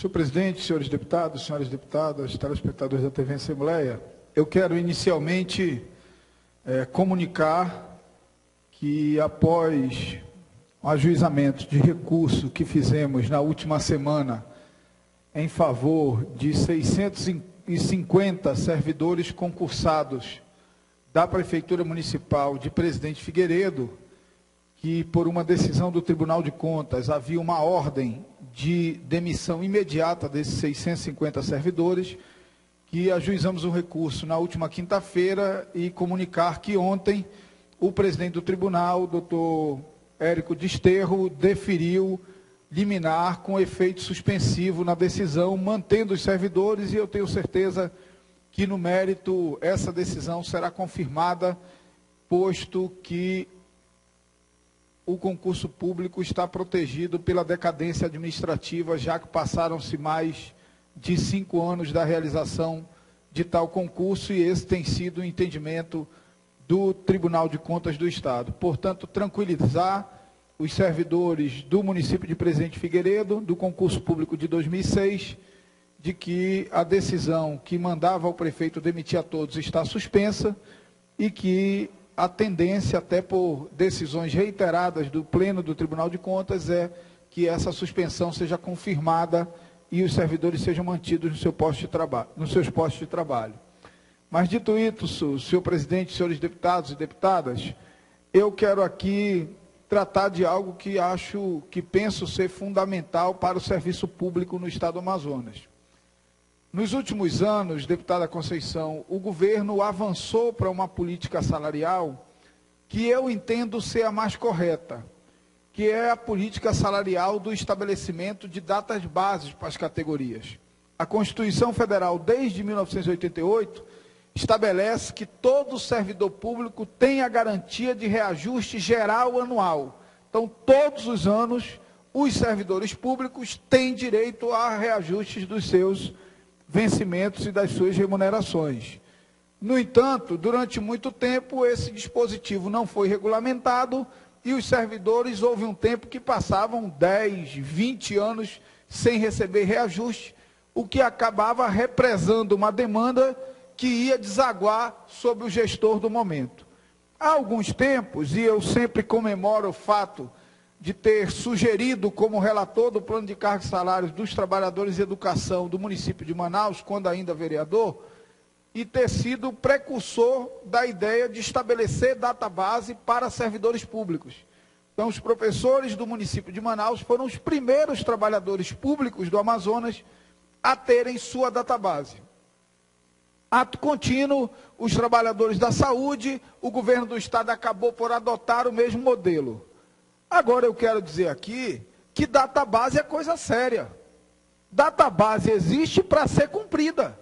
Senhor presidente, senhores deputados, senhoras deputadas, telespectadores da TV Assembleia, eu quero inicialmente comunicar que após o ajuizamento de recurso que fizemos na última semana em favor de 650 servidores concursados da Prefeitura Municipal de Presidente Figueiredo, que por uma decisão do Tribunal de Contas havia uma ordem de demissão imediata desses 650 servidores, que ajuizamos um recurso na última quinta-feira e comunicar que ontem o presidente do tribunal, doutor Érico Desterro, deferiu liminar com efeito suspensivo na decisão, mantendo os servidores, e eu tenho certeza que no mérito essa decisão será confirmada, posto que o concurso público está protegido pela decadência administrativa, já que passaram-se mais de 5 anos da realização de tal concurso, e esse tem sido o entendimento do Tribunal de Contas do Estado. Portanto, tranquilizar os servidores do município de Presidente Figueiredo, do concurso público de 2006, de que a decisão que mandava o prefeito demitir a todos está suspensa e que a tendência, até por decisões reiteradas do Pleno do Tribunal de Contas, é que essa suspensão seja confirmada e os servidores sejam mantidos no seu posto de trabalho, nos seus postos de trabalho. Mas, dito isso, senhor presidente, senhores deputados e deputadas, eu quero aqui tratar de algo que penso ser fundamental para o serviço público no Estado do Amazonas. Nos últimos anos, deputada Conceição, o governo avançou para uma política salarial que eu entendo ser a mais correta, que é a política salarial do estabelecimento de datas bases para as categorias. A Constituição Federal, desde 1988, estabelece que todo servidor público tem a garantia de reajuste geral anual. Então, todos os anos, os servidores públicos têm direito a reajustes dos seus vencimentos e das suas remunerações. No entanto, durante muito tempo, esse dispositivo não foi regulamentado e os servidores, houve um tempo que passavam 10, 20 anos sem receber reajuste, o que acabava represando uma demanda que ia desaguar sobre o gestor do momento. Há alguns tempos, e eu sempre comemoro o fato de ter sugerido como relator do plano de cargos e salários dos trabalhadores de educação do município de Manaus, quando ainda vereador, e ter sido precursor da ideia de estabelecer database para servidores públicos. Então, os professores do município de Manaus foram os primeiros trabalhadores públicos do Amazonas a terem sua database. Ato contínuo, os trabalhadores da saúde, o governo do Estado acabou por adotar o mesmo modelo. Agora eu quero dizer aqui que database é coisa séria. Database existe para ser cumprida.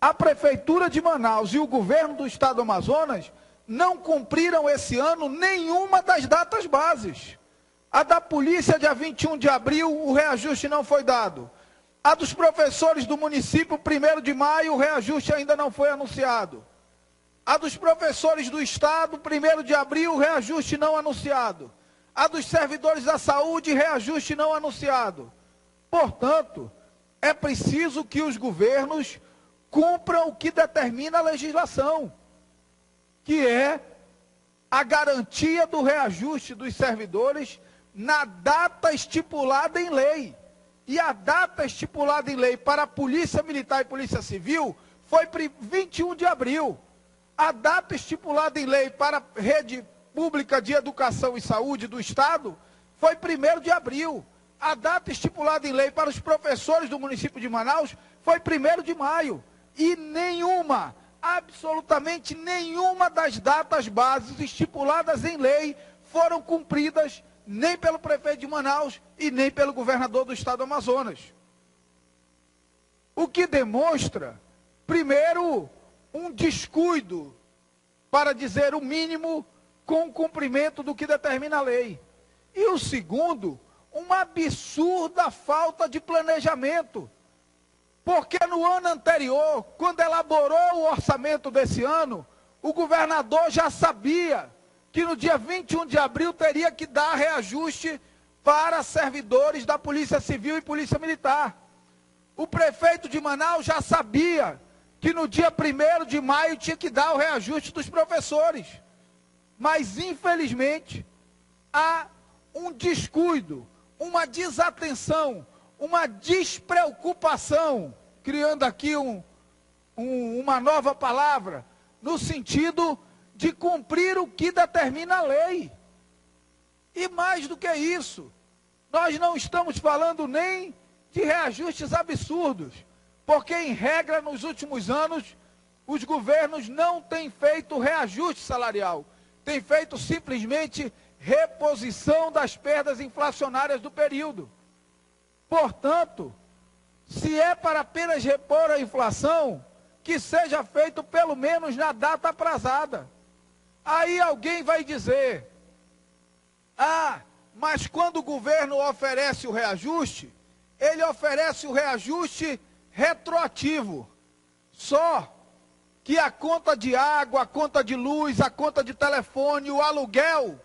A Prefeitura de Manaus e o governo do Estado do Amazonas não cumpriram esse ano nenhuma das datas bases. A da polícia, dia 21 de abril, o reajuste não foi dado. A dos professores do município, 1º de maio, o reajuste ainda não foi anunciado. A dos professores do Estado, 1º de abril, reajuste não anunciado. A dos servidores da saúde, reajuste não anunciado. Portanto, é preciso que os governos cumpram o que determina a legislação, que é a garantia do reajuste dos servidores na data estipulada em lei. E a data estipulada em lei para a Polícia Militar e Polícia Civil foi 21 de abril. A data estipulada em lei para a Rede Pública de Educação e Saúde do Estado foi 1º de abril. A data estipulada em lei para os professores do município de Manaus foi 1º de maio. E nenhuma, absolutamente nenhuma das datas bases estipuladas em lei foram cumpridas nem pelo prefeito de Manaus e nem pelo governador do Estado do Amazonas. O que demonstra, primeiro, um descuido, para dizer o mínimo, com o cumprimento do que determina a lei. E o segundo, uma absurda falta de planejamento. Porque no ano anterior, quando elaborou o orçamento desse ano, o governador já sabia que no dia 21 de abril teria que dar reajuste para servidores da Polícia Civil e Polícia Militar. O prefeito de Manaus já sabia que no dia 1º de maio tinha que dar o reajuste dos professores. Mas, infelizmente, há um descuido, uma desatenção, uma despreocupação, criando aqui uma nova palavra, no sentido de cumprir o que determina a lei. E mais do que isso, nós não estamos falando nem de reajustes absurdos, porque, em regra, nos últimos anos, os governos não têm feito reajuste salarial, têm feito simplesmente reposição das perdas inflacionárias do período. Portanto, se é para apenas repor a inflação, que seja feito pelo menos na data aprazada. Aí alguém vai dizer, mas quando o governo oferece o reajuste, ele oferece o reajuste retroativo. Só que a conta de água, a conta de luz, a conta de telefone, o aluguel,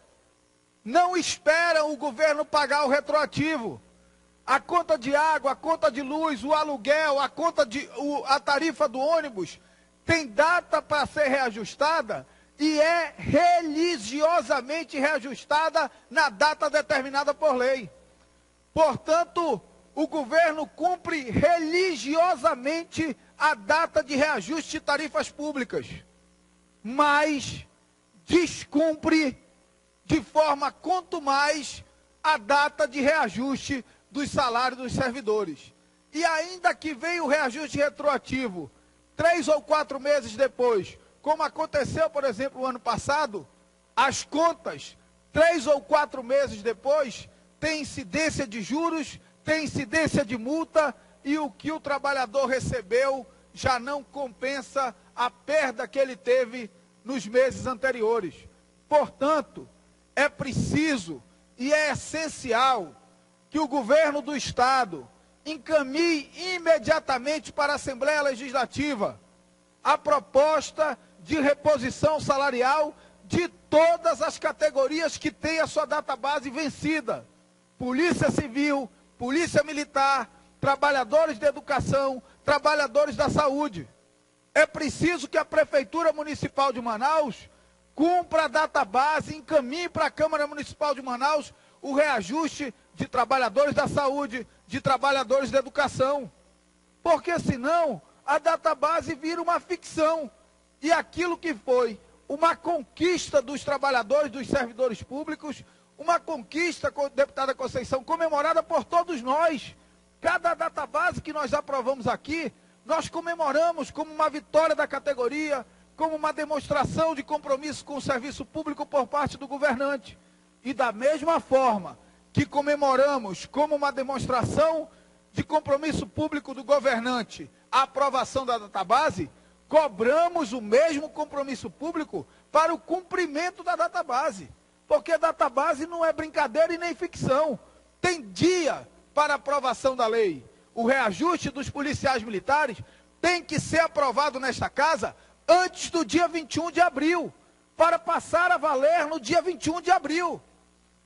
não esperam o governo pagar o retroativo. A conta de água, a conta de luz, o aluguel, a tarifa do ônibus, tem data para ser reajustada e é religiosamente reajustada na data determinada por lei. Portanto, o governo cumpre religiosamente a data de reajuste de tarifas públicas, mas descumpre de forma contumaz a data de reajuste dos salários dos servidores. E ainda que venha o reajuste retroativo 3 ou 4 meses depois, como aconteceu, por exemplo, no ano passado, as contas, 3 ou 4 meses depois, têm incidência de juros, tem incidência de multa, e o que o trabalhador recebeu já não compensa a perda que ele teve nos meses anteriores. Portanto, é preciso e é essencial que o governo do Estado encaminhe imediatamente para a Assembleia Legislativa a proposta de reposição salarial de todas as categorias que têm a sua database vencida. Polícia Civil, Polícia Militar, trabalhadores de educação, trabalhadores da saúde. É preciso que a Prefeitura Municipal de Manaus cumpra a database, encaminhe para a Câmara Municipal de Manaus o reajuste de trabalhadores da saúde, de trabalhadores da educação. Porque senão a database vira uma ficção. E aquilo que foi uma conquista dos trabalhadores, dos servidores públicos, uma conquista, deputada Conceição, comemorada por todos nós. Cada database que nós aprovamos aqui, nós comemoramos como uma vitória da categoria, como uma demonstração de compromisso com o serviço público por parte do governante. E da mesma forma que comemoramos como uma demonstração de compromisso público do governante a aprovação da database, cobramos o mesmo compromisso público para o cumprimento da database. Porque a database não é brincadeira e nem ficção. Tem dia para aprovação da lei. O reajuste dos policiais militares tem que ser aprovado nesta casa antes do dia 21 de abril, para passar a valer no dia 21 de abril.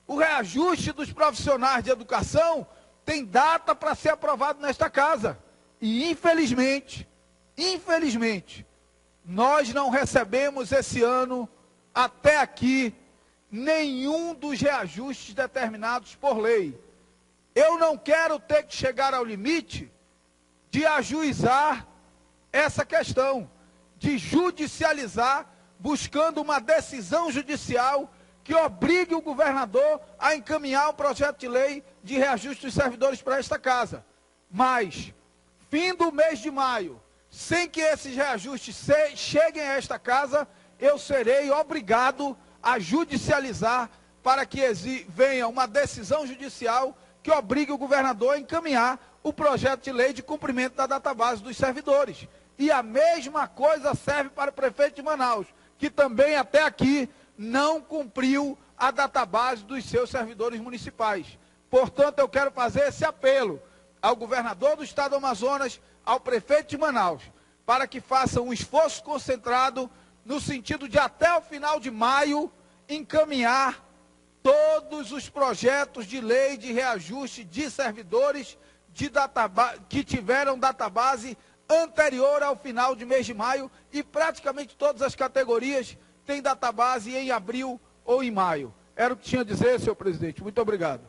O reajuste dos profissionais de educação tem data para ser aprovado nesta casa. E, infelizmente, nós não recebemos esse ano, até aqui, nenhum dos reajustes determinados por lei. Eu não quero ter que chegar ao limite de ajuizar essa questão, de judicializar, buscando uma decisão judicial que obrigue o governador a encaminhar um projeto de lei de reajuste dos servidores para esta casa. Mas, fim do mês de maio, sem que esses reajustes cheguem a esta casa, eu serei obrigado a judicializar para que venha uma decisão judicial que obrigue o governador a encaminhar o projeto de lei de cumprimento da database dos servidores. E a mesma coisa serve para o prefeito de Manaus, que também até aqui não cumpriu a database dos seus servidores municipais. Portanto, eu quero fazer esse apelo ao governador do estado do Amazonas, ao prefeito de Manaus, para que façam um esforço concentrado no sentido de até o final de maio encaminhar todos os projetos de lei de reajuste de servidores que tiveram database anterior ao final de mês de maio, e praticamente todas as categorias têm database em abril ou em maio. Era o que tinha a dizer, senhor presidente. Muito obrigado.